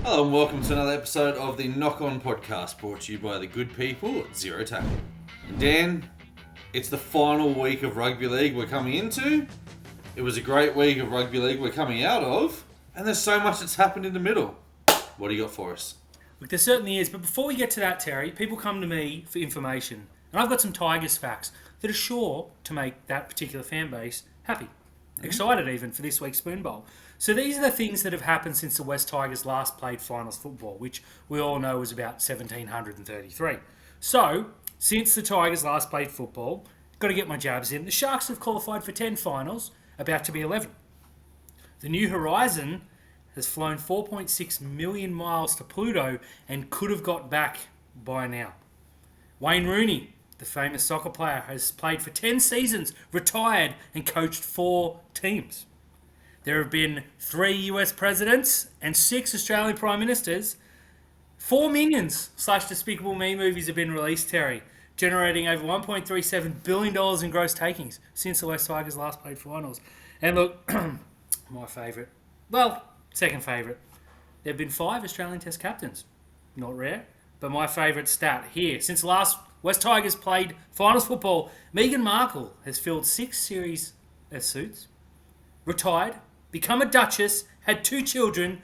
Hello and welcome to another episode of the Knock On podcast, brought to you by the good people at Zero Tackle. And Dan, it's the final week of rugby league we're coming into. It was a great week of rugby league we're coming out of, and there's so much that's happened in the middle. What do you got for us? Look, there certainly is, but before we get to that, Terry, people come to me for information, and I've got some Tigers facts that are sure to make that particular fan base happy. Excited even for this week's Spoon Bowl. So these are the things that have happened since the West Tigers last played finals football, which we all know was about 1733. So, since the Tigers last played football, got to get my jabs in, the Sharks have qualified for 10 finals, about to be 11. The New Horizon has flown 4.6 million miles to Pluto and could have got back by now. Wayne Rooney, the famous soccer player, has played for 10 seasons, retired, and coached 4 teams. There have been 3 US presidents and 6 Australian prime ministers. 4 Minions / Despicable Me movies have been released, Terry, generating over $1.37 billion in gross takings since the West Tigers last played finals. And look, my favourite, second favourite, there have been 5 Australian Test captains. Not rare, but my favourite stat here, since the last West Tigers played finals football, Meghan Markle has filled 6 series as suits, retired, become a duchess, had 2 children,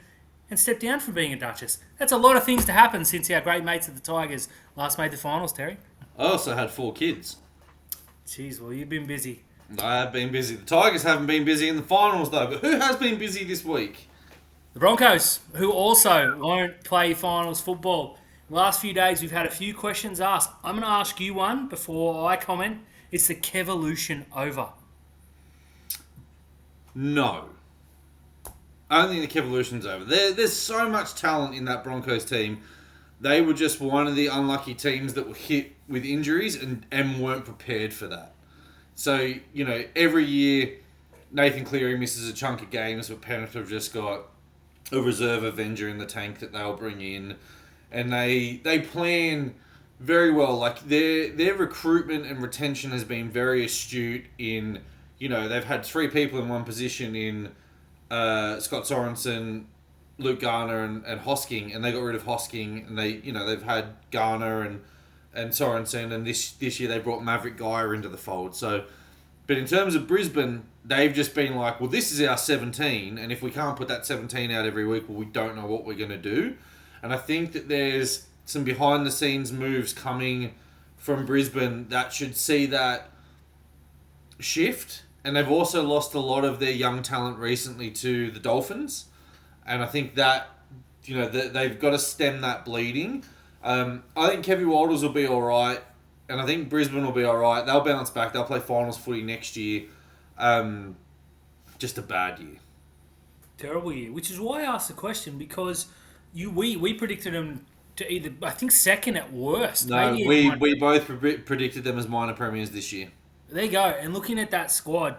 and stepped down from being a duchess. That's a lot of things to happen since our great mates at the Tigers last made the finals, Terry. I also had 4 kids. Jeez, well, you've been busy. I have been busy. The Tigers haven't been busy in the finals though, but who has been busy this week? The Broncos, who also won't play finals football. The last few days, we've had a few questions asked. I'm going to ask you one before I comment. It's the Kevolution over. No. I don't think the Kevolution's over. There's so much talent in that Broncos team. They were just one of the unlucky teams that were hit with injuries and weren't prepared for that. So, every year Nathan Cleary misses a chunk of games, but Penrith have just got a reserve Avenger in the tank that they'll bring in. And they plan very well. Like, their recruitment and retention has been very astute in, they've had 3 people in one position in Scott Sorensen, Luke Garner, and Hosking, and they got rid of Hosking, and they've had Garner and Sorensen, and this year they brought Maverick Geyer into the fold. So, but in terms of Brisbane, they've just been like, well, this is our 17, and if we can't put that 17 out every week, well, we don't know what we're going to do. And I think that there's some behind-the-scenes moves coming from Brisbane that should see that shift. And they've also lost a lot of their young talent recently to the Dolphins. And I think that, they've got to stem that bleeding. I think Kevy Walters will be all right. And I think Brisbane will be all right. They'll bounce back. They'll play finals footy next year. Just a bad year. Terrible year. Which is why I asked the question, because we predicted them to either, I think, second at worst. No, we both predicted them as minor premiers this year. There you go. And looking at that squad,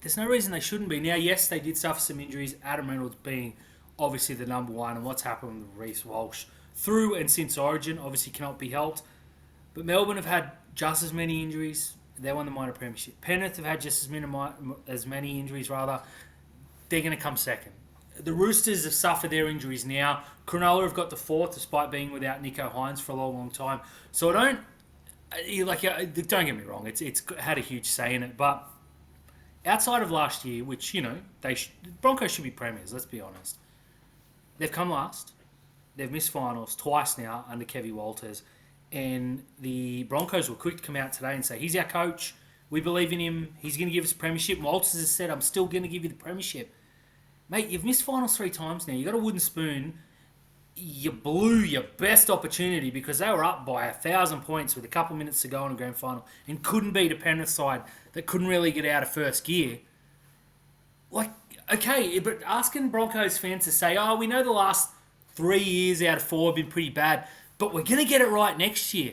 there's no reason they shouldn't be. Now, yes, they did suffer some injuries. Adam Reynolds being obviously the number one, and what's happened with Reece Walsh through and since Origin obviously cannot be helped. But Melbourne have had just as many injuries. They won the minor premiership. Penrith have had just as many injuries, rather. They're going to come second. The Roosters have suffered their injuries now. Cronulla have got the 4th, despite being without Nico Hines for a long, long time. So don't get me wrong. It's had a huge say in it, but outside of last year, which Broncos should be premiers. Let's be honest. They've come last. They've missed finals twice now under Kevy Walters, and the Broncos were quick to come out today and say he's our coach. We believe in him. He's going to give us a premiership. Walters has said, "I'm still going to give you the premiership." Mate, you've missed finals 3 times now. You got a wooden spoon. You blew your best opportunity because they were up by 1,000 points with a couple minutes to go in the grand final and couldn't beat a Penrith side that couldn't really get out of first gear. Okay, but asking Broncos fans to say, oh, we know the last 3 years out of 4 have been pretty bad, but we're going to get it right next year.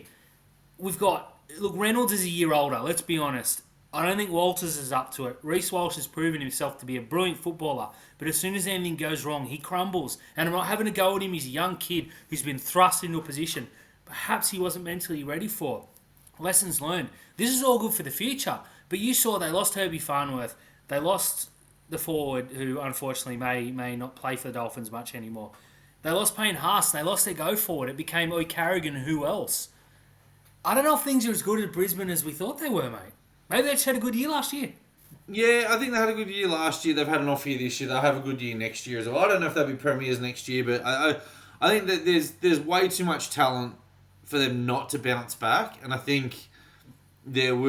Reynolds is a year older, let's be honest. I don't think Walters is up to it. Reece Walsh has proven himself to be a brilliant footballer, but as soon as anything goes wrong, he crumbles. And I'm not having a go at him. He's a young kid who's been thrust into a position perhaps he wasn't mentally ready for. Lessons learned. This is all good for the future, but you saw they lost Herbie Farnworth. They lost the forward, who unfortunately may not play for the Dolphins much anymore. They lost Payne Haas. They lost their go forward. It became Carrigan and who else? I don't know if things are as good at Brisbane as we thought they were, mate. Maybe they just had a good year last year. Yeah, I think they had a good year last year. They've had an off year this year. They'll have a good year next year as well. I don't know if they'll be premiers next year, but I think that there's way too much talent for them not to bounce back, and I think there's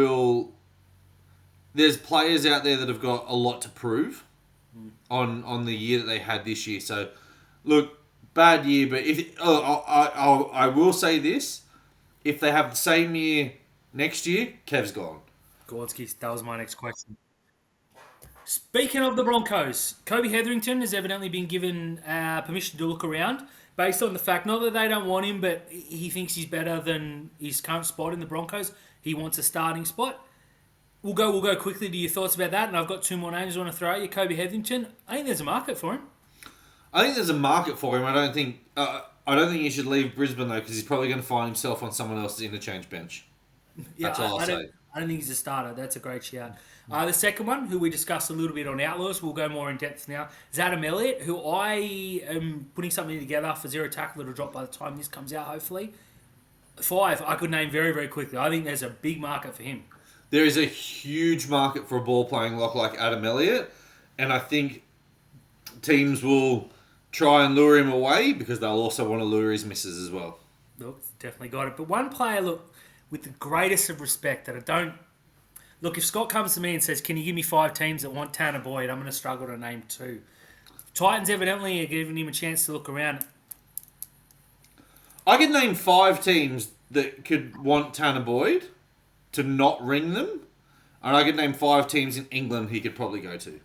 players out there that have got a lot to prove on the year that they had this year. So, look, bad year, but I will say this: if they have the same year next year, Kev's gone. Gordsky, that was my next question. Speaking of the Broncos, Kobe Hetherington has evidently been given permission to look around based on the fact, not that they don't want him, but he thinks he's better than his current spot in the Broncos. He wants a starting spot. We'll go quickly to your thoughts about that, and I've got two more names I want to throw at you. Kobe Hetherington, I think there's a market for him. I think there's a market for him. I don't think he should leave Brisbane though, because he's probably going to find himself on someone else's interchange bench. Yeah, That's all I'll say. I don't think he's a starter. That's a great shout. The second one, who we discussed a little bit on Outlaws, we'll go more in depth now, is Adam Elliott, who I am putting something together for Zero Tackle that'll drop by the time this comes out, hopefully. 5, I could name very, very quickly. I think there's a big market for him. There is a huge market for a ball-playing lock like Adam Elliott, and I think teams will try and lure him away because they'll also want to lure his misses as well. Look, definitely got it. But one player, look, with the greatest of respect that I don't... Look, if Scott comes to me and says, can you give me 5 teams that want Tanner Boyd, I'm going to struggle to name 2. Titans evidently are giving him a chance to look around. I could name 5 teams that could want Tanner Boyd to not ring them, and I could name 5 teams in England he could probably go to.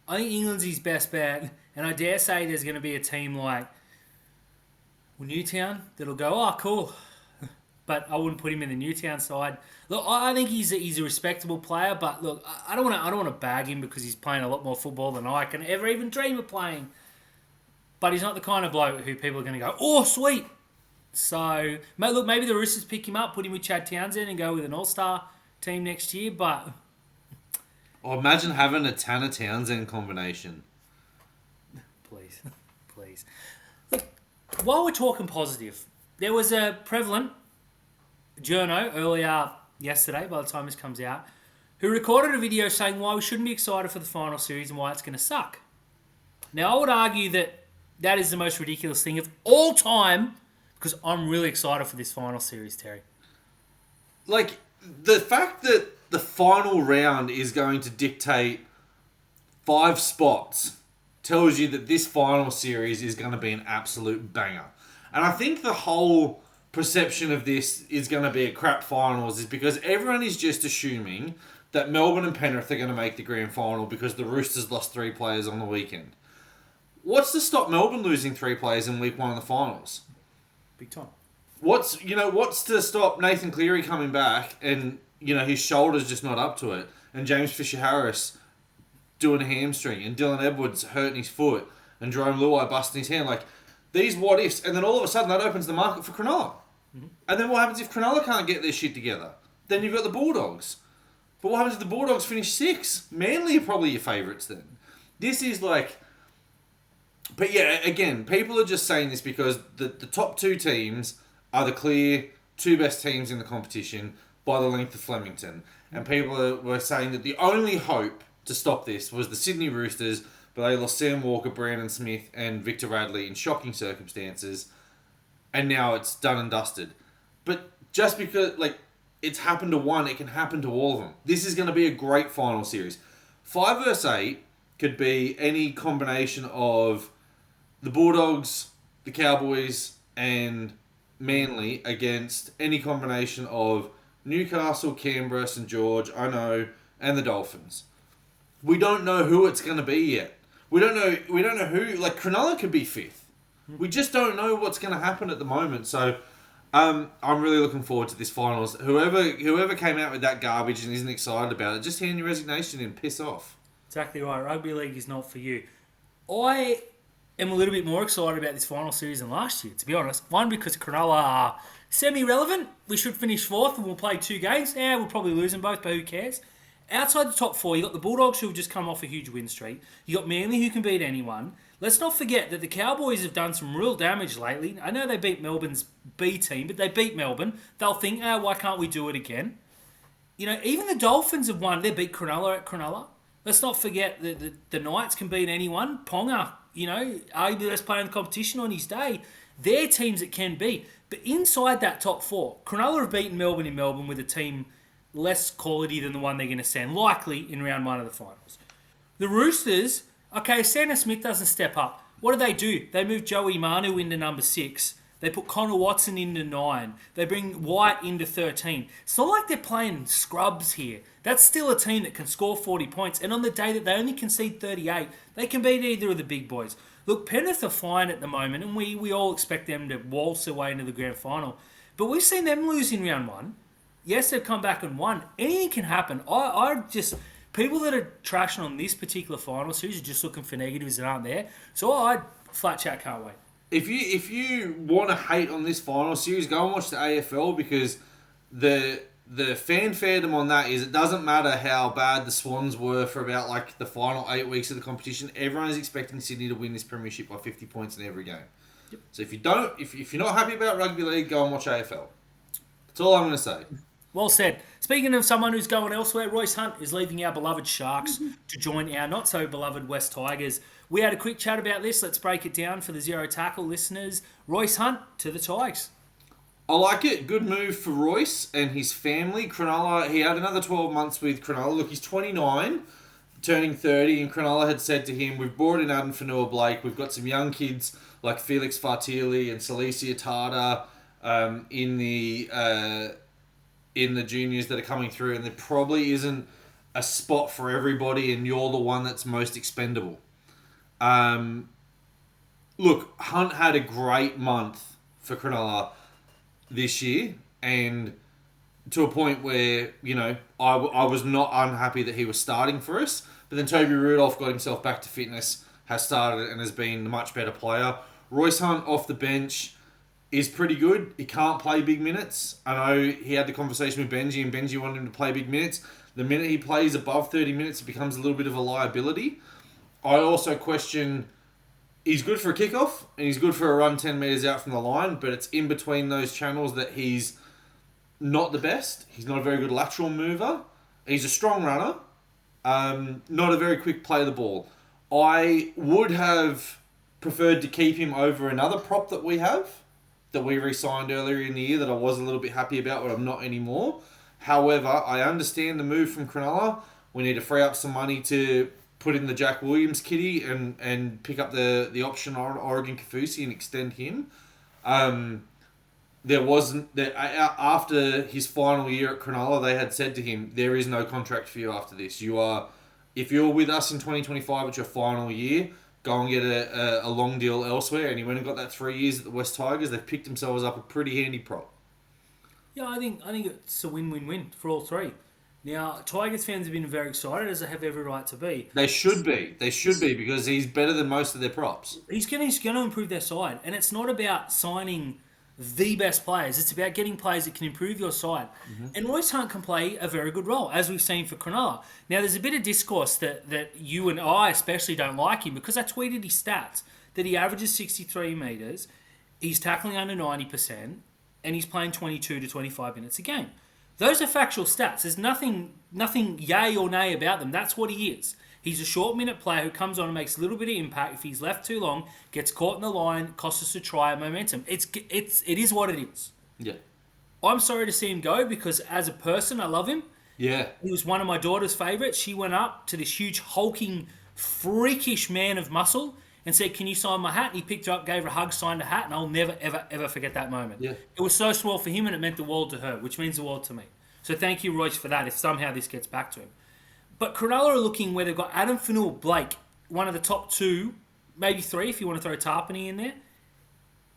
I think England's his best bet, and I dare say there's going to be a team like Newtown that'll go, oh, cool. But I wouldn't put him in the Newtown side. Look, I think he's a respectable player, but look, I don't want to bag him because he's playing a lot more football than I can ever even dream of playing. But he's not the kind of bloke who people are going to go, oh, sweet. So, look, maybe the Roosters pick him up, put him with Chad Townsend and go with an all-star team next year, but... Oh, imagine having a Tanner Townsend combination. Please. Look, while we're talking positive, there was a prevalent journo earlier yesterday, by the time this comes out, who recorded a video saying why we shouldn't be excited for the final series and why it's going to suck. Now, I would argue that is the most ridiculous thing of all time, because I'm really excited for this final series, Terry. Like, the fact that the final round is going to dictate 5 spots tells you that this final series is going to be an absolute banger. And I think the whole perception of this is going to be a crap finals is because everyone is just assuming that Melbourne and Penrith are going to make the grand final because the Roosters lost 3 players on the weekend. What's to stop Melbourne losing 3 players in week 1 of the finals? Big time. What's to stop Nathan Cleary coming back and, his shoulder's just not up to it, and James Fisher-Harris doing a hamstring, and Dylan Edwards hurting his foot, and Jerome Luai busting his hand, like, these what ifs, and then all of a sudden that opens the market for Cronulla. Mm-hmm. And then what happens if Cronulla can't get their shit together? Then you've got the Bulldogs. But what happens if the Bulldogs finish 6th? Manly are probably your favourites then. This is like... But yeah, again, people are just saying this because the top 2 teams are the clear 2 best teams in the competition by the length of Flemington. And people were saying that the only hope to stop this was the Sydney Roosters, but they lost Sam Walker, Brandon Smith, and Victor Radley in shocking circumstances. And now it's done and dusted. But just because, it's happened to one, it can happen to all of them. This is going to be a great final series. 5 versus 8 could be any combination of the Bulldogs, the Cowboys, and Manly against any combination of Newcastle, Canberra, St George, and the Dolphins. We don't know who it's going to be yet. We don't know who... Cronulla could be 5th. We just don't know what's going to happen at the moment. So, I'm really looking forward to this finals. Whoever came out with that garbage and isn't excited about it, just hand your resignation in, piss off. Exactly right. Rugby league is not for you. I am a little bit more excited about this final series than last year, to be honest. One, because Cronulla are semi-relevant. We should finish 4th and we'll play 2 games. Yeah, we'll probably lose them both, but who cares? outside the top 4, you got the Bulldogs who have just come off a huge win streak. You got Manly who can beat anyone. Let's not forget that the Cowboys have done some real damage lately. I know they beat Melbourne's B team, but they beat Melbourne. They'll think, why can't we do it again? You know, even the Dolphins have won. They beat Cronulla at Cronulla. Let's not forget that the Knights can beat anyone. Ponga, you know, arguably the best player in the competition on his day. They're teams that can be. But inside that top 4, Cronulla have beaten Melbourne in Melbourne with a team less quality than the one they're going to send, likely in round 1 of the finals. The Roosters, okay, Santa Smith doesn't step up. What do? They move Joey Manu into number 6. They put Connor Watson into 9. They bring White into 13. It's not like they're playing scrubs here. That's still a team that can score 40 points. And on the day that they only concede 38, they can beat either of the big boys. Look, Penrith are fine at the moment, and we all expect them to waltz their way into the grand final. But we've seen them lose in round 1. Yes, they've come back and won. Anything can happen. I just... People that are trashing on this particular final series are just looking for negatives that aren't there. So I flat chat can't wait. If you want to hate on this final series, go and watch the AFL, because the fanfare on that is it doesn't matter how bad the Swans were for about like the final 8 weeks of the competition. Everyone is expecting Sydney to win this premiership by 50 points in every game. Yep. So if you're not happy about rugby league, go and watch AFL. That's all I'm going to say. Well said. Speaking of someone who's going elsewhere, Royce Hunt is leaving our beloved Sharks to join our not-so-beloved West Tigers. We had a quick chat about this. Let's break it down for the Zero Tackle listeners. Royce Hunt to the Tigers. I like it. Good move for Royce and his family. Cronulla, he had another 12 months with Cronulla. Look, he's 29, turning 30, and Cronulla had said to him, we've brought in Adam Fanua-Blake. We've got some young kids like Felix Fartili and Celicia Tata in the juniors that are coming through, and there probably isn't a spot for everybody, and you're the one that's most expendable. Look, Hunt had a great month for Cronulla this year, and to a point where, you know, I was not unhappy that he was starting for us, but then Toby Rudolph got himself back to fitness, has started and has been a much better player. Royce Hunt off the bench is pretty good. He can't play big minutes. I know he had the conversation with Benji, and Benji wanted him to play big minutes. The minute he plays above 30 minutes, it becomes a little bit of a liability. I also question, he's good for a kickoff, and he's good for a run 10 metres out from the line, but it's in between those channels that he's not the best. He's not a very good lateral mover. He's a strong runner, not a very quick play of the ball. I would have preferred to keep him over another prop that we have, that we re-signed earlier in the year, that I was a little bit happy about, but I'm not anymore. However, I understand the move from Cronulla. We need to free up some money to put in the Jack Williams kitty and pick up the option on Oregon Kevusi and extend him. There wasn't that after his final year at Cronulla, they had said to him, there is no contract for you after this. If you're with us in 2025, it's your final year. Go and get a long deal elsewhere. And he went and got that 3 years at the West Tigers. They've picked themselves up a pretty handy prop. Yeah, I think it's a win-win-win for all three. Now, Tigers fans have been very excited, as they have every right to be. They should be. They should be, because he's better than most of their props. He's going to improve their side. And it's not about signing the best players. It's about getting players that can improve your side. Mm-hmm. And Royce Hunt can play a very good role, as we've seen for Cronulla. Now, there's a bit of discourse that you and I especially don't like him, because I tweeted his stats, that he averages 63 metres, he's tackling under 90%, and he's playing 22 to 25 minutes a game. Those are factual stats. There's nothing yay or nay about them. That's what he is. He's a short-minute player who comes on and makes a little bit of impact. If he's left too long, gets caught in the line, costs us a try at momentum. It is what it is. Yeah. I'm sorry to see him go, because as a person, I love him. Yeah. He was one of my daughter's favourites. She went up to this huge, hulking, freakish man of muscle and said, "Can you sign my hat?" And he picked her up, gave her a hug, signed a hat, and I'll never, ever, ever forget that moment. Yeah. It was so small for him, and it meant the world to her, which means the world to me. So thank you, Royce, for that, if somehow this gets back to him. But Cronulla are looking where they've got Adam Fanua-Blake, one of the top 2, maybe 3 if you want to throw Tarpany in there,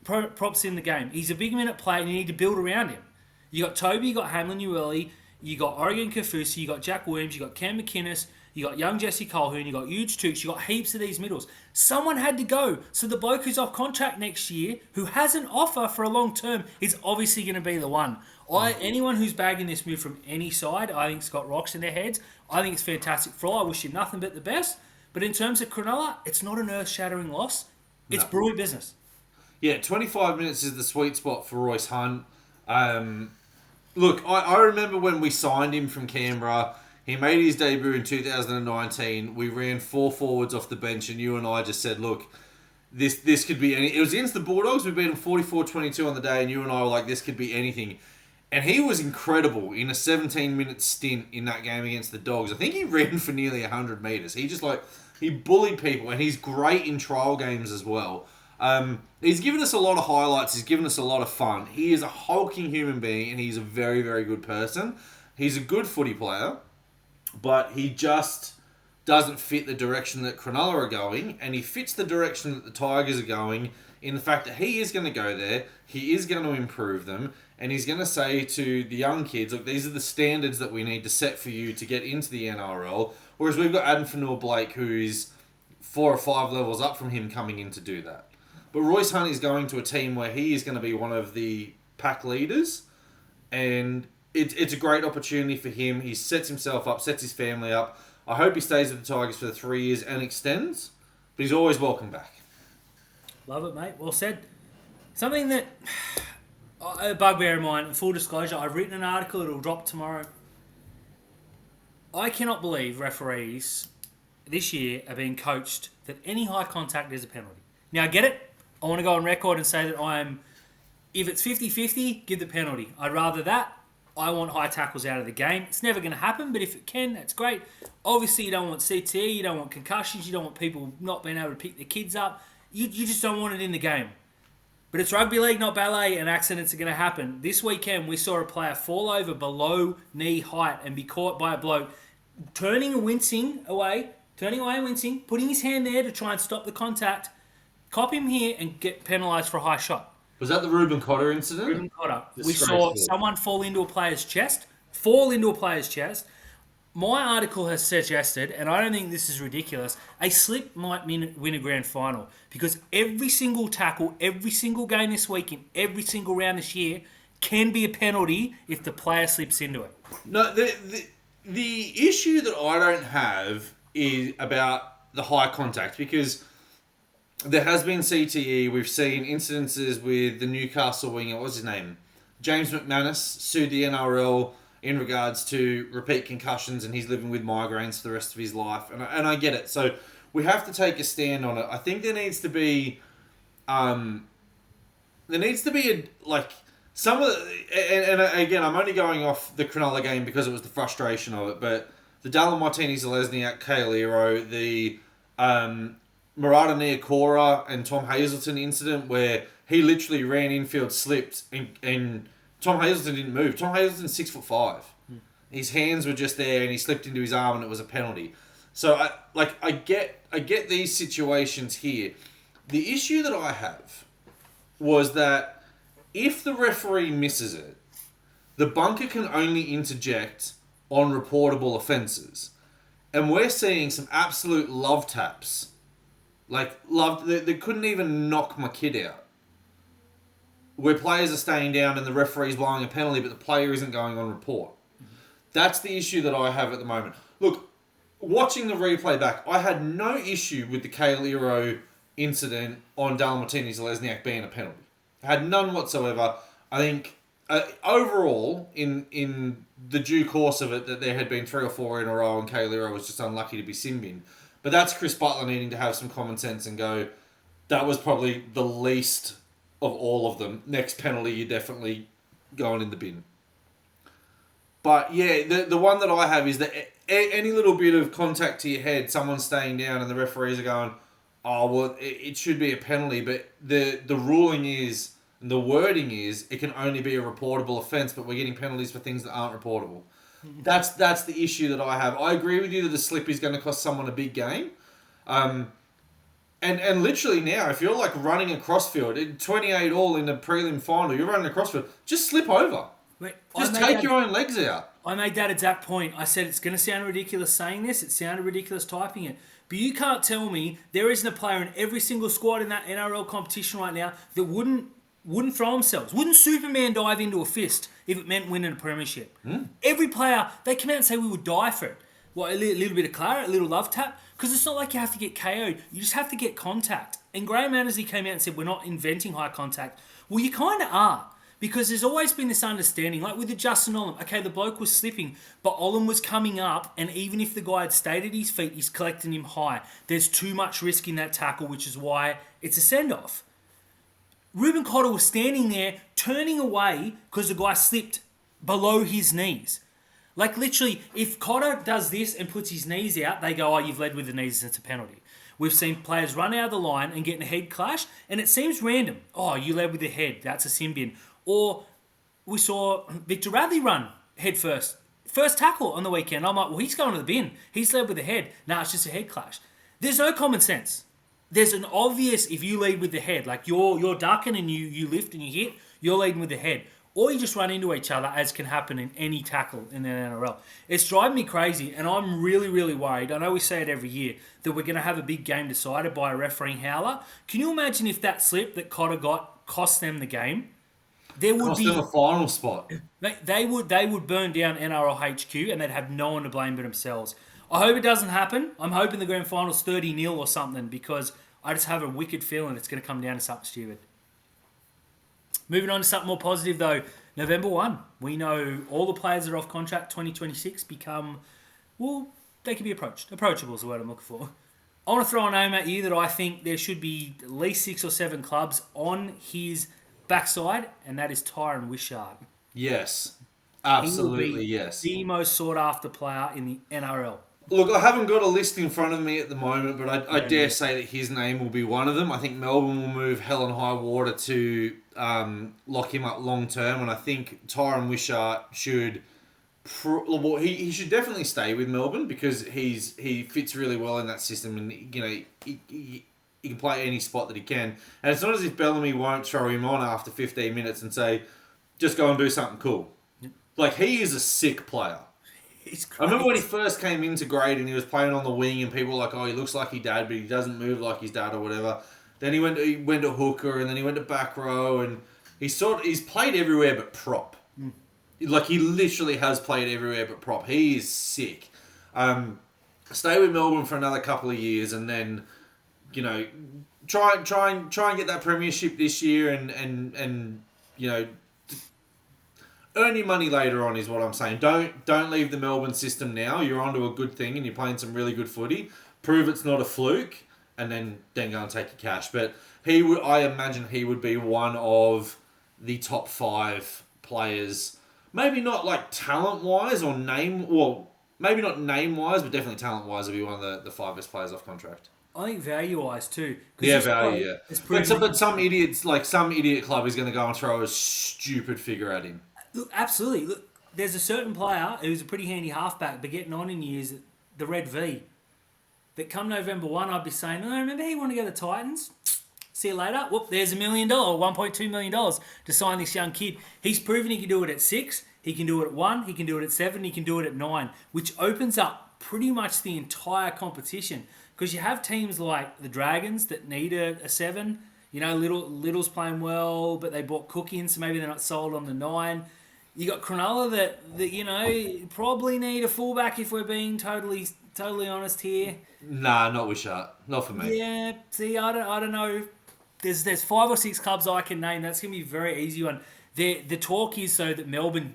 props in the game. He's a big minute player, and you need to build around him. You got Toby, you got Hamlin Ueli, you got Oregon Kevusi, you got Jack Williams, you got Cam McInnes, You got young Jesse Colhoun, you got huge Tooks, you got heaps of these middles. Someone had to go. So the bloke who's off contract next year, who has an offer for a long term, is obviously going to be the one. Anyone who's bagging this move from any side, I think, has got rocks in their heads. I think it's fantastic for all. I wish him nothing but the best. But in terms of Cronulla, it's not an earth-shattering loss. It's Brewery business. Yeah, 25 minutes is the sweet spot for Royce Hunt. Look, I remember when we signed him from Canberra. He made his debut in 2019. We ran 4 forwards off the bench, and you and I just said, look, this could be any... It was against the Bulldogs. We beat them 44-22 on the day, and you and I were like, this could be anything. And he was incredible in a 17-minute stint in that game against the Dogs. I think he ran for nearly 100 metres. He bullied people, and he's great in trial games as well. He's given us a lot of highlights. He's given us a lot of fun. He is a hulking human being, and he's a very, very good person. He's a good footy player, but he just doesn't fit the direction that Cronulla are going, and he fits the direction that the Tigers are going in the fact that he is going to go there, he is going to improve them, and he's going to say to the young kids, look, these are the standards that we need to set for you to get into the NRL, whereas we've got Adam Fanua-Blake, who is 4 or 5 levels up from him coming in to do that. But Royce Hunt is going to a team where he is going to be one of the pack leaders, and it's a great opportunity for him. He sets himself up, sets his family up. I hope he stays with the Tigers for the 3 years and extends, but he's always welcome back. Love it, mate. Well said. Something that, a bugbear of mine, full disclosure, I've written an article, it'll drop tomorrow. I cannot believe referees this year are being coached that any high contact is a penalty. Now, I get it. I want to go on record and say that if it's 50-50, give the penalty. I'd rather that. I want high tackles out of the game. It's never going to happen, but if it can, that's great. Obviously, you don't want CTE, you don't want concussions, you don't want people not being able to pick their kids up. You just don't want it in the game. But it's rugby league, not ballet, and accidents are going to happen. This weekend, we saw a player fall over below knee height and be caught by a bloke turning and wincing away, putting his hand there to try and stop the contact, cop him here and get penalised for a high shot. Was that the Ruben Cotter incident? Ruben Cotter. We saw someone fall into a player's chest. My article has suggested, and I don't think this is ridiculous, a slip might win a grand final. Because every single tackle, every single game this week, in every single round this year, can be a penalty if the player slips into it. No, the issue that I don't have is about the high contact, because there has been CTE. We've seen incidences with the Newcastle winger, what's his name? James McManus sued the NRL in regards to repeat concussions, and he's living with migraines for the rest of his life. And I get it. So we have to take a stand on it. I think there needs to be, some of the, and again, I'm only going off the Cronulla game because it was the frustration of it, but the Dallin Martinez-Lesniak, Kevolution, the Murata Niokora and Tom Hazelton incident where he literally ran infield, slipped, and Tom Hazelton didn't move. Tom Hazelton's 6'5". His hands were just there, and he slipped into his arm, and it was a penalty. So I get these situations here. The issue that I have was that if the referee misses it, the bunker can only interject on reportable offences, and we're seeing some absolute love taps. They couldn't even knock my kid out. Where players are staying down and the referee's blowing a penalty, but the player isn't going on report. That's the issue that I have at the moment. Look, watching the replay back, I had no issue with the Kevolution incident on Dallin Martinez-Lesniak being a penalty. I had none whatsoever. I think overall, in the due course of it, that there had been 3 or 4 in a row and Kevolution was just unlucky to be sin-binned. But that's Chris Butler needing to have some common sense and go, that was probably the least of all of them. Next penalty, you're definitely going in the bin. But yeah, the one that I have is that any little bit of contact to your head, someone's staying down and the referees are going, oh, well, it should be a penalty. But the ruling is, and the wording is, it can only be a reportable offence, but we're getting penalties for things that aren't reportable. That's the issue that I have. I agree with you that a slip is going to cost someone a big game. And literally now, if you're like running a crossfield, 28 all in the prelim final, you're running a crossfield, just slip over. Wait, just take your own legs out. I made that exact point. I said it's going to sound ridiculous saying this. It sounded ridiculous typing it. But you can't tell me there isn't a player in every single squad in that NRL competition right now that wouldn't throw themselves. Wouldn't Superman dive into a fist if it meant winning a premiership? Every player, they come out and say we would die for it. What, a little bit of claret, a little love tap? Because it's not like you have to get KO'd. You just have to get contact. And Graham Annesley came out and said we're not inventing high contact. Well, you kind of are. Because there's always been this understanding, like with the Justin Olam, okay, the bloke was slipping, but Olam was coming up, and even if the guy had stayed at his feet, he's collecting him high. There's too much risk in that tackle, which is why it's a send-off. Reuben Cotter was standing there, turning away because the guy slipped below his knees. Like literally, if Cotter does this and puts his knees out, they go, oh, you've led with the knees, it's a penalty. We've seen players run out of the line and get in a head clash, and it seems random. Oh, you led with the head, that's a sin bin. Or we saw Victor Radley run head first. First tackle on the weekend. I'm like, well, he's going to the bin. He's led with the head. No, it's just a head clash. There's no common sense. There's an obvious, if you lead with the head, like you're ducking and you lift and you hit, you're leading with the head. Or you just run into each other, as can happen in any tackle in the NRL. It's driving me crazy, and I'm really, really worried. I know we say it every year, that we're going to have a big game decided by a refereeing howler. Can you imagine if that slip that Cotter got cost them the game? There would be a final spot. They would burn down NRL HQ and they'd have no one to blame but themselves. I hope it doesn't happen. I'm hoping the grand final's 30-0 or something because I just have a wicked feeling it's going to come down to something stupid. Moving on to something more positive though. November 1, we know all the players that are off contract 2026 become, well, they can be approached. Approachable is the word I'm looking for. I want to throw a name at you that I think there should be at least 6 or 7 clubs on his backside, and that is Tyrone Wishart. Yes. Absolutely, yes. The most sought-after player in the NRL. Look, I haven't got a list in front of me at the moment, but I dare say that his name will be one of them. I think Melbourne will move hell and high water to lock him up long term, and I think Tyrone Wishart should... he should definitely stay with Melbourne because he fits really well in that system, and he can play any spot that he can. And it's not as if Bellamy won't throw him on after 15 minutes and say, just go and do something cool. Like, he is a sick player. I remember when he first came into grade and he was playing on the wing and people were like, oh, he looks like his dad, but he doesn't move like his dad or whatever. Then he went to hooker and then he went to back row and he's played everywhere but prop. Like, he literally has played everywhere but prop. He is sick. Stay with Melbourne for another couple of years and then... try and get that premiership this year and earn your money later on is what I'm saying. Don't leave the Melbourne system now. You're onto a good thing and you're playing some really good footy. Prove it's not a fluke and then go and take your cash. But I imagine he would be one of the top 5 players. Maybe not like talent wise or name. Well, maybe not name wise, but definitely talent wise. Will be one of the 5 best players off contract. I think value-wise too. Yeah, value, yeah. But some idiot club is going to go and throw a stupid figure at him. Look, absolutely. Look, there's a certain player who's a pretty handy halfback, but getting on in years, the Red V, that come November 1, I'd be saying, oh, remember he wanted to go to the Titans? See you later. Whoop, there's $1 million, $1.2 million to sign this young kid. He's proven he can do it at 6, he can do it at 1, he can do it at 7, he can do it at 9, which opens up pretty much the entire competition. Because you have teams like the Dragons that need a 7. Little's playing well, but they bought Cook in, so maybe they're not sold on the 9. You got Cronulla that probably need a fullback if we're being totally honest here. Nah, not Wishart. Not for me. Yeah, see, I don't know. There's 5 or 6 clubs I can name. That's gonna be a very easy one. The talk is so that Melbourne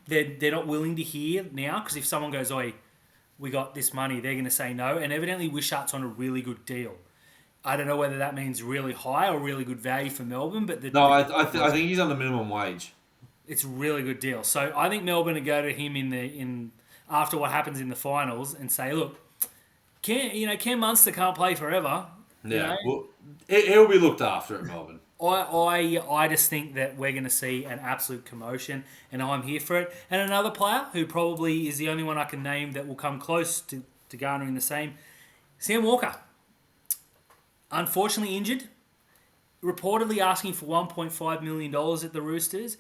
they're not willing to hear now because if someone goes, oi, we got this money, they're going to say no. And evidently Wishart's on a really good deal. I don't know whether that means really high or really good value for Melbourne. But I think he's on the minimum wage. It's a really good deal. So I think Melbourne will go to him in after what happens in the finals and say, look, Cam Munster can't play forever. Yeah, well, he'll be looked after at Melbourne. I just think that we're going to see an absolute commotion, and I'm here for it. And another player who probably is the only one I can name that will come close to garnering the same, Sam Walker. Unfortunately injured, reportedly asking for $1.5 million at the Roosters.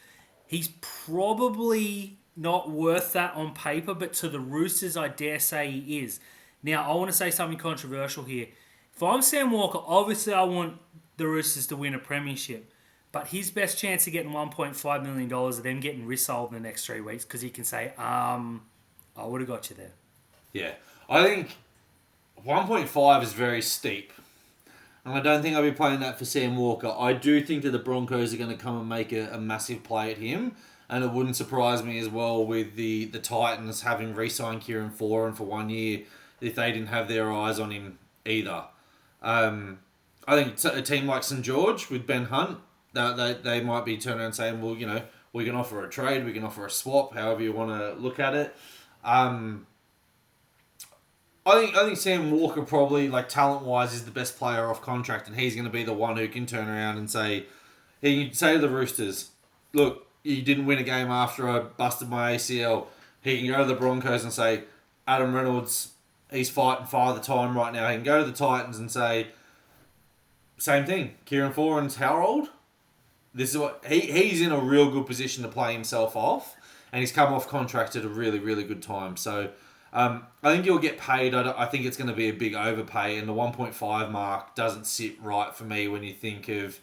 He's probably not worth that on paper, but to the Roosters, I dare say he is. Now, I want to say something controversial here. If I'm Sam Walker, obviously I want the Roosters to win a premiership. But his best chance of getting $1.5 million of them getting resold in the next 3 weeks because he can say, I would have got you there. Yeah. I think 1.5 is very steep. And I don't think I'll be playing that for Sam Walker. I do think that the Broncos are going to come and make a massive play at him. And it wouldn't surprise me as well with the Titans having re-signed Kieran Foran for 1 year if they didn't have their eyes on him either. I think a team like St. George with Ben Hunt, they might be turning around and saying, well, we can offer a trade, we can offer a swap, however you want to look at it. I think Sam Walker probably, like, talent-wise, is the best player off contract, and he's going to be the one who can turn around and say, he can say to the Roosters, look, you didn't win a game after I busted my ACL. He can go to the Broncos and say, Adam Reynolds, he's fighting Father Time right now. He can go to the Titans and say, same thing. Kieran Foran's how old? This is what he's in a real good position to play himself off, and he's come off contract at a really, really good time. So I think he'll get paid. I think it's going to be a big overpay, and the 1.5 mark doesn't sit right for me when you think of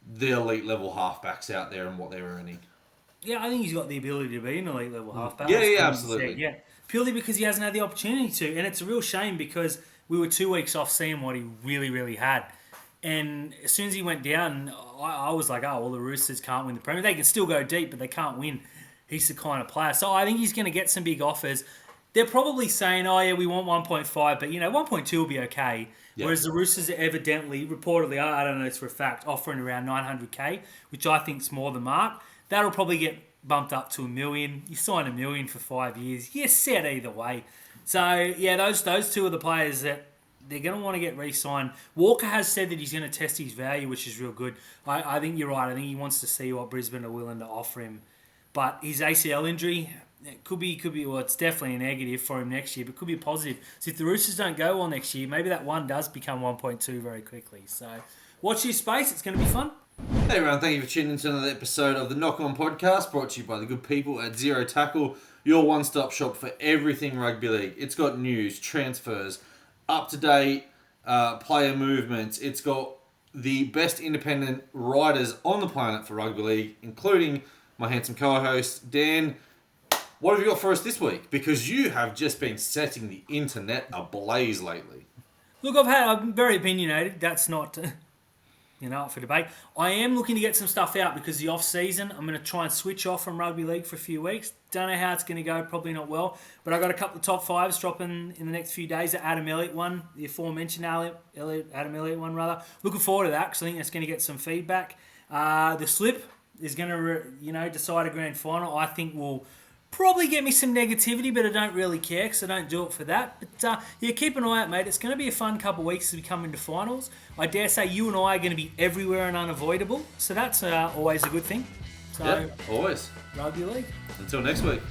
the elite level halfbacks out there and what they're earning. Yeah, I think he's got the ability to be an elite level halfback. Yeah, absolutely. Yeah, purely because he hasn't had the opportunity to, and it's a real shame because we were 2 weeks off seeing what he really, really had. And as soon as he went down, I was like, oh, well, the Roosters can't win the Premier. They can still go deep, but they can't win. He's the kind of player. So I think he's going to get some big offers. They're probably saying, oh, yeah, we want 1.5, but, 1.2 will be okay. Yeah. Whereas the Roosters are evidently, reportedly, I don't know this for a fact, offering around $900K, which I think is more the mark. That'll probably get bumped up to $1 million. You sign $1 million for 5 years. You're set either way. So, yeah, those two are the players that they're going to want to get re-signed. Walker has said that he's going to test his value, which is real good. I think you're right. I think he wants to see what Brisbane are willing to offer him. But his ACL injury, it could be. Well, it's definitely a negative for him next year, but could be a positive. So if the Roosters don't go well next year, maybe that one does become 1.2 very quickly. So watch your space. It's going to be fun. Hey everyone, thank you for tuning into another episode of the Knock On Podcast, brought to you by the good people at Zero Tackle, your one-stop shop for everything rugby league. It's got news, transfers, up-to-date player movements. It's got the best independent writers on the planet for rugby league, including my handsome co-host, Dan. What have you got for us this week? Because you have just been setting the internet ablaze lately. Look, I'm very opinionated. That's not... up for debate. I am looking to get some stuff out because the off-season, I'm going to try and switch off from rugby league for a few weeks. Don't know how it's going to go, probably not well. But I got a couple of top fives dropping in the next few days. The Adam Elliott one, the aforementioned Adam Elliott one, rather. Looking forward to that because I think that's going to get some feedback. The slip is going to, decide a grand final. I think will probably get me some negativity, but I don't really care because I don't do it for that. But keep an eye out, mate. It's going to be a fun couple of weeks as we come into finals. I dare say you and I are going to be everywhere and unavoidable, so that's always a good thing. So, yeah, always. Rugby league. Until next week.